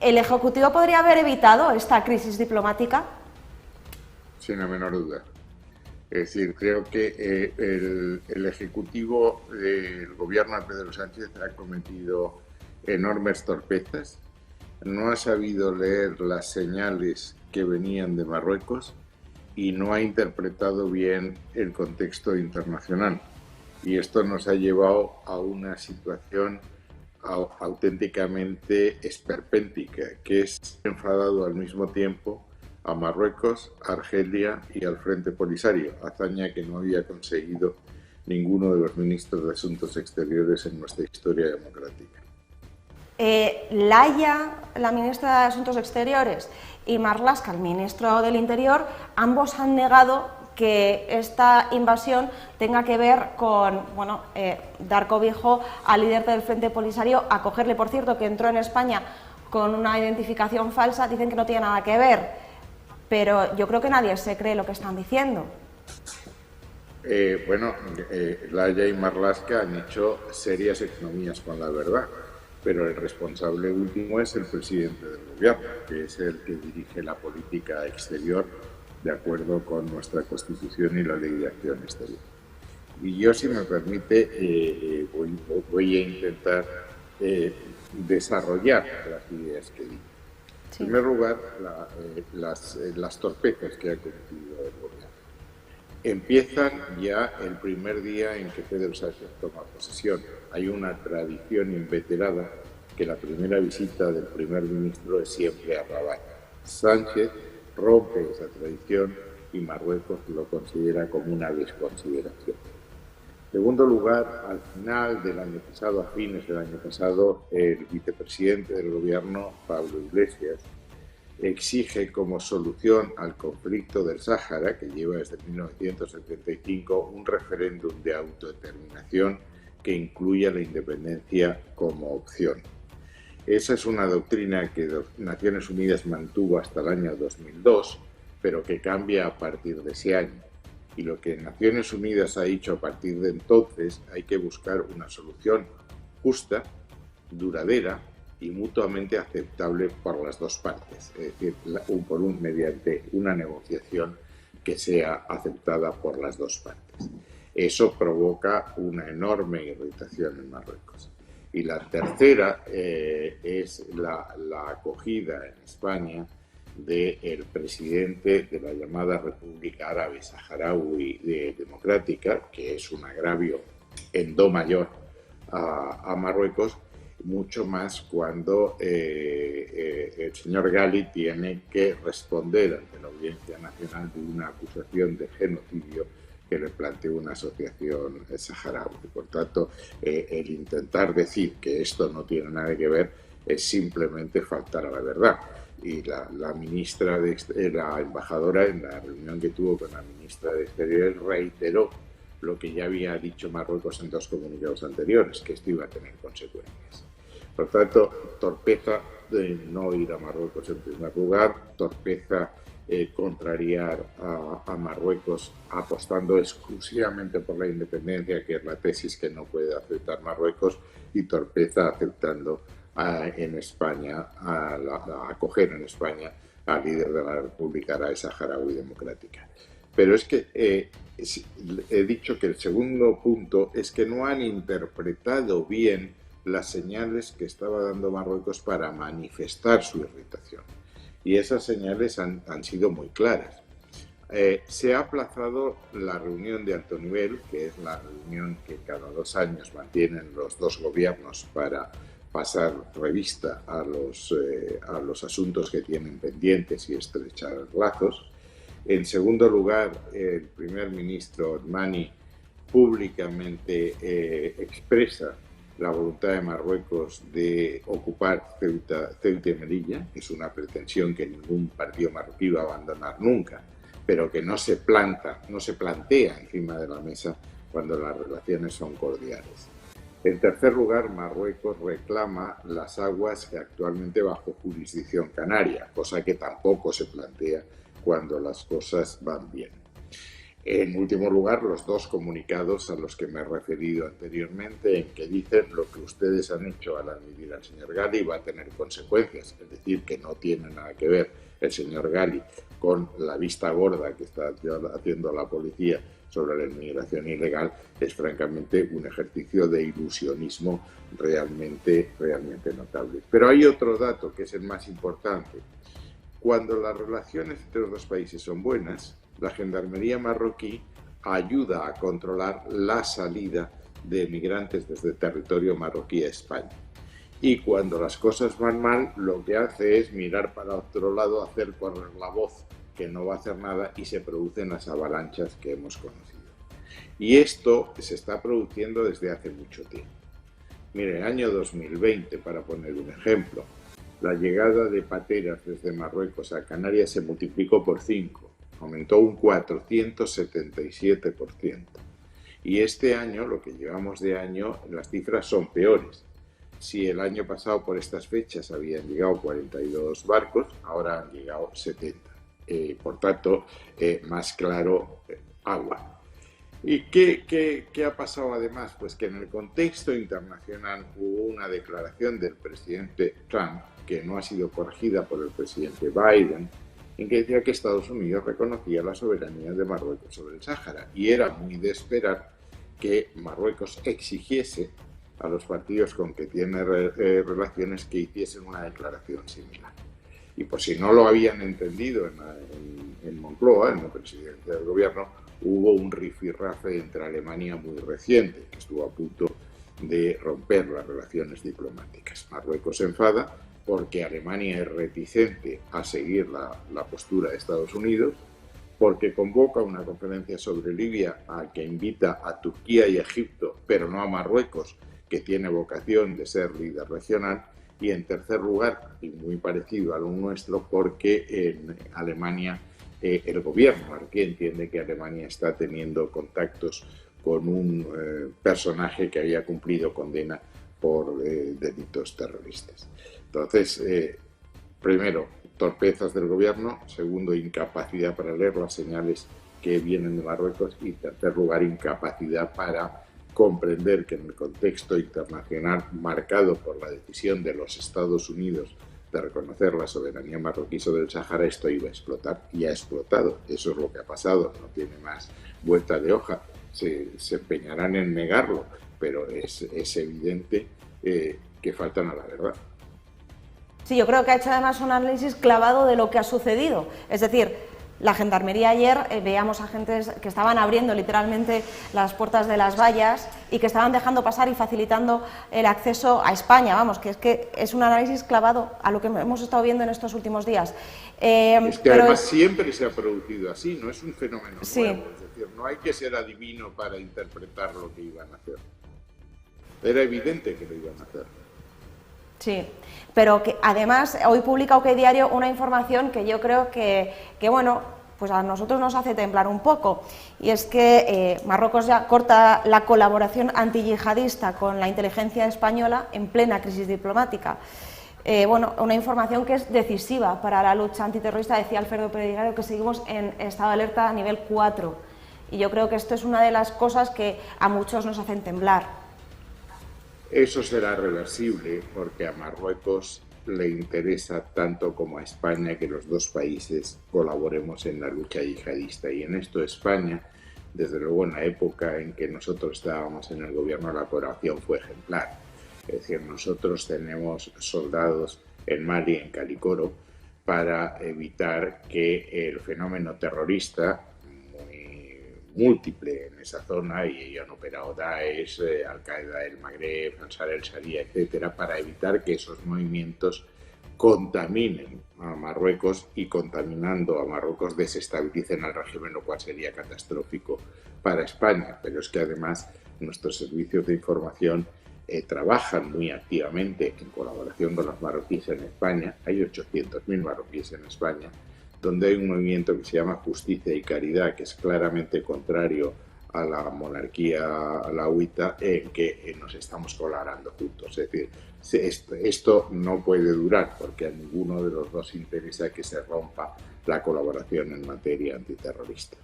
¿El Ejecutivo podría haber evitado esta crisis diplomática? Sin la menor duda. Es decir, creo que el Ejecutivo del gobierno de Pedro Sánchez ha cometido enormes torpezas, no ha sabido leer las señales que venían de Marruecos y no ha interpretado bien el contexto internacional. Y esto nos ha llevado a una situación auténticamente esperpéntica, que es enfadado al mismo tiempo a Marruecos, a Argelia y al Frente Polisario, hazaña que no había conseguido ninguno de los ministros de Asuntos Exteriores en nuestra historia democrática. Laia, la ministra de Asuntos Exteriores, y Marlaska, el ministro del Interior, ambos han negado que esta invasión tenga que ver con dar cobijo al líder del Frente Polisario, acogerle, por cierto, que entró en España con una identificación falsa. Dicen que no tiene nada que ver, pero yo creo que nadie se cree lo que están diciendo. Laia y Marlaska han hecho serias economías con la verdad, pero el responsable último es el presidente del gobierno, que es el que dirige la política exterior de acuerdo con nuestra Constitución y la Ley de Acción Exterior. Y yo, si me permite, voy a intentar desarrollar las ideas que digo. Sí. En primer lugar, las torpezas que ha cometido el gobierno. Empiezan ya el primer día en que Pedro Sánchez toma posesión. Hay una tradición inveterada que la primera visita del primer ministro es siempre a Rabat. Sánchez rompe esa tradición y Marruecos lo considera como una desconsideración. En segundo lugar, al final del año pasado, a fines del año pasado, el vicepresidente del gobierno, Pablo Iglesias, exige como solución al conflicto del Sáhara, que lleva desde 1975, un referéndum de autodeterminación que incluya la independencia como opción. Esa es una doctrina que Naciones Unidas mantuvo hasta el año 2002, pero que cambia a partir de ese año. Y lo que Naciones Unidas ha dicho a partir de entonces, hay que buscar una solución justa, duradera y mutuamente aceptable por las dos partes, es decir, mediante una negociación que sea aceptada por las dos partes. Eso provoca una enorme irritación en Marruecos. Y la tercera es la acogida en España del presidente de la llamada República Árabe Saharaui Democrática, que es un agravio en do mayor a Marruecos, mucho más cuando el señor Ghali tiene que responder ante la Audiencia Nacional de una acusación de genocidio que le planteó una asociación saharaui. Por tanto, el intentar decir que esto no tiene nada que ver es simplemente faltar a la verdad. Y la embajadora, en la reunión que tuvo con la ministra de Exteriores, reiteró lo que ya había dicho Marruecos en dos comunicados anteriores, que esto iba a tener consecuencias. Por tanto, torpeza de no ir a Marruecos en primer lugar, torpeza contrariar a Marruecos apostando exclusivamente por la independencia, que es la tesis que no puede aceptar Marruecos, y torpeza aceptando en España, acoger en España al líder de la República Árabe Saharaui Democrática. Pero es que he dicho que el segundo punto es que no han interpretado bien las señales que estaba dando Marruecos para manifestar su irritación. Y esas señales han sido muy claras. Se ha aplazado la reunión de alto nivel, que es la reunión que cada 2 años mantienen los dos gobiernos para pasar revista a los asuntos que tienen pendientes y estrechar lazos. En segundo lugar, el primer ministro Otmani públicamente expresa la voluntad de Marruecos de ocupar Ceuta y Melilla, que es una pretensión que ningún partido marroquí va a abandonar nunca, pero que no se plantea encima de la mesa cuando las relaciones son cordiales. En tercer lugar, Marruecos reclama las aguas actualmente bajo jurisdicción canaria, cosa que tampoco se plantea cuando las cosas van bien. En último lugar, los dos comunicados a los que me he referido anteriormente, en que dicen lo que ustedes han hecho al admitir al señor Gali va a tener consecuencias, es decir, que no tiene nada que ver el señor Gali con la vista gorda que está haciendo la policía sobre la inmigración ilegal, es francamente un ejercicio de ilusionismo realmente notable. Pero hay otro dato que es el más importante. Cuando las relaciones entre los dos países son buenas, la Gendarmería marroquí ayuda a controlar la salida de migrantes desde el territorio marroquí a España. Y cuando las cosas van mal, lo que hace es mirar para otro lado, hacer correr la voz, que no va a hacer nada, y se producen las avalanchas que hemos conocido. Y esto se está produciendo desde hace mucho tiempo. Mire, el año 2020, para poner un ejemplo, la llegada de pateras desde Marruecos a Canarias se multiplicó por 5, aumentó un 477%. Y este año, lo que llevamos de año, las cifras son peores. Si el año pasado por estas fechas habían llegado 42 barcos, ahora han llegado 70. Por tanto, más claro, agua. ¿Y qué ha pasado además? Pues que en el contexto internacional hubo una declaración del presidente Trump, que no ha sido corregida por el presidente Biden, en que decía que Estados Unidos reconocía la soberanía de Marruecos sobre el Sáhara. Y era muy de esperar que Marruecos exigiese a los partidos con que tiene relaciones que hiciesen una declaración similar. Y por si no lo habían entendido en Moncloa, en la presidencia del gobierno, hubo un rifirrafe entre Alemania muy reciente, que estuvo a punto de romper las relaciones diplomáticas. Marruecos se enfada porque Alemania es reticente a seguir la postura de Estados Unidos, porque convoca una conferencia sobre Libia a que invita a Turquía y Egipto, pero no a Marruecos, que tiene vocación de ser líder regional, y en tercer lugar, y muy parecido a lo nuestro, porque en Alemania el gobierno marroquí entiende que Alemania está teniendo contactos con un personaje que había cumplido condena por delitos terroristas. Entonces, primero, torpezas del gobierno; segundo, incapacidad para leer las señales que vienen de Marruecos; y tercer lugar, incapacidad para comprender que en el contexto internacional marcado por la decisión de los Estados Unidos de reconocer la soberanía marroquí sobre el Sáhara, esto iba a explotar, y ha explotado. Eso es lo que ha pasado, no tiene más vuelta de hoja. Se empeñarán en negarlo, pero es evidente que faltan a la verdad. Sí, yo creo que ha hecho además un análisis clavado de lo que ha sucedido. Es decir, la Gendarmería ayer, veíamos agentes que estaban abriendo literalmente las puertas de las vallas y que estaban dejando pasar y facilitando el acceso a España. Vamos, que es un análisis clavado a lo que hemos estado viendo en estos últimos días. Es que además siempre se ha producido así, no es un fenómeno nuevo. Sí. Es decir, no hay que ser adivino para interpretar lo que iban a hacer. Era evidente que lo iban a hacer. Sí, pero que además hoy publica OK Diario una información que yo creo que bueno, pues a nosotros nos hace temblar un poco, y es que Marruecos ya corta la colaboración antiyihadista con la inteligencia española en plena crisis diplomática. Bueno, una información que es decisiva para la lucha antiterrorista. Decía Alfredo Pérez que seguimos en estado de alerta a nivel 4, y yo creo que esto es una de las cosas que a muchos nos hacen temblar. Eso será reversible porque a Marruecos le interesa tanto como a España que los dos países colaboremos en la lucha yihadista. Y en esto España, desde luego en la época en que nosotros estábamos en el gobierno, la colaboración fue ejemplar. Es decir, nosotros tenemos soldados en Mali, en Kalikoro, para evitar que el fenómeno terrorista múltiple en esa zona, y han operado Daesh, Al-Qaeda del Magreb, Ansar el-Sharia, etcétera, para evitar que esos movimientos contaminen a Marruecos, y contaminando a Marruecos desestabilicen al régimen, lo cual sería catastrófico para España. Pero es que además nuestros servicios de información trabajan muy activamente en colaboración con los marroquíes en España. Hay 800.000 marroquíes en España, donde hay un movimiento que se llama Justicia y Caridad, que es claramente contrario a la monarquía alauita, en que nos estamos colaborando juntos. Es decir, esto no puede durar, porque a ninguno de los dos interesa que se rompa la colaboración en materia antiterrorista.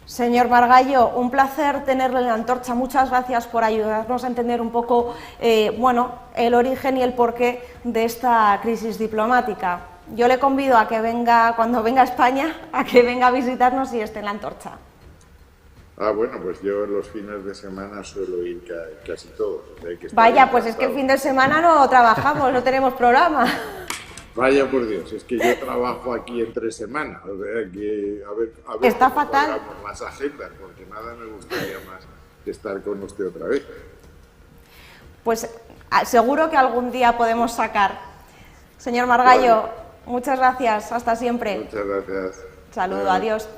Señor Margallo, un placer tenerle en la antorcha. Muchas gracias por ayudarnos a entender un poco el origen y el porqué de esta crisis diplomática. Yo le convido a que venga, cuando venga a España, a que venga a visitarnos y esté en la antorcha. Bueno, pues yo los fines de semana suelo ir casi todos. Vaya, pues es que el fin de semana no trabajamos, no tenemos programa. Vaya por Dios, es que yo trabajo aquí entre semanas, o sea que a ver está cómo fatal. cuadramos las agendas, porque nada me gustaría más que estar con usted otra vez. Pues seguro que algún día podemos sacar. Señor Margallo, muchas gracias, hasta siempre. Muchas gracias. Saludo, adiós.